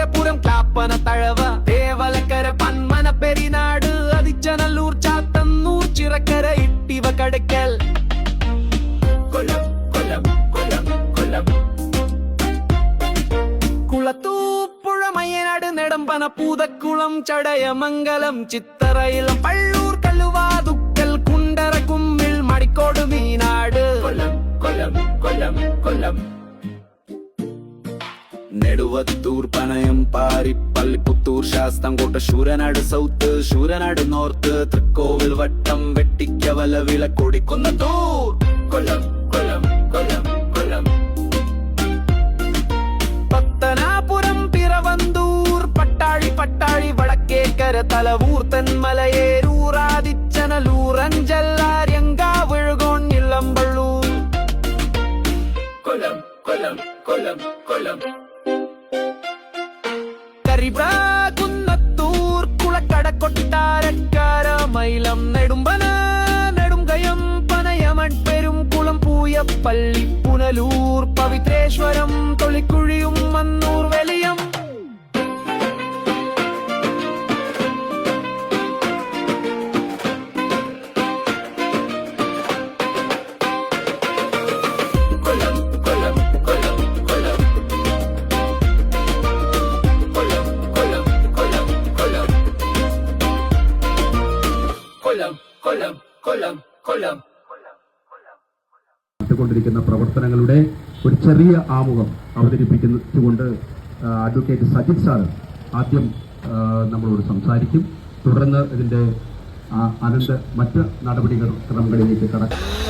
തേവലക്കര പുരം കാപ്പന തഴവ തേവലക്കര പന്മന പെരിനാട് അതിച്ചനല്ലൂർ ചാത്തന്നൂർ ചിറക്കര ഇട്ടിവ കടക്കൽ Kollam Kollam Kollam Kollam Kulathupuzha Mayyanad നെടമ്പന Poothakkulam Chadayamangalam ചിത്തറയിലം Pallur Kalluvathukkal Kundara Kummil മടിക്കോട് Meenad Kollam Kollam Kollam Kollam Neduvathur Panayam Parippally Puthur Sasthamkotta Sooranad south Sooranad north Thrikkovil വട്ടം വെട്ടിക്കവല വിളക്കൊടി കൊന്നത്തൂർ കൊല്ലം കൊല്ലം കൊല്ലം കൊല്ലം പത്തനാപുരം പിറവന്തൂർ പട്ടാഴി പട്ടാഴി വടക്കേക്കര തലവൂർ തെന്മലയേരൂർ ആദിച്ചനലൂർ അഞ്ചല്ലാര്യങ്കാവിഴുകോൺ ഇളമ്പള്ളൂർ കൊല്ലം കൊല്ലം കൊല്ലം കൊല്ലം കുന്നത്തൂർ കുളക്കട കൊട്ടാരക്കാര മൈലം നെടുമ്പന നെടുങ്കയം പനയമൺ പെരും കുളം പൂയപ്പള്ളി പുനലൂർ പവിത്രേശ്വരം തൊളിക്കുഴിയും മന്നൂർ വലിയം കൊണ്ടിരിക്കുന്ന പ്രവർത്തനങ്ങളുടെ ഒരു ചെറിയ ആമുഖം അവതരിപ്പിച്ചുകൊണ്ട് അഡ്വക്കേറ്റ് സജിത് സാർ ആദ്യം നമ്മളോട് സംസാരിക്കും. തുടർന്ന് ഇതിന്റെ മറ്റ് നടപടികൾ ക്രമങ്ങളിലേക്ക് കടക്കും.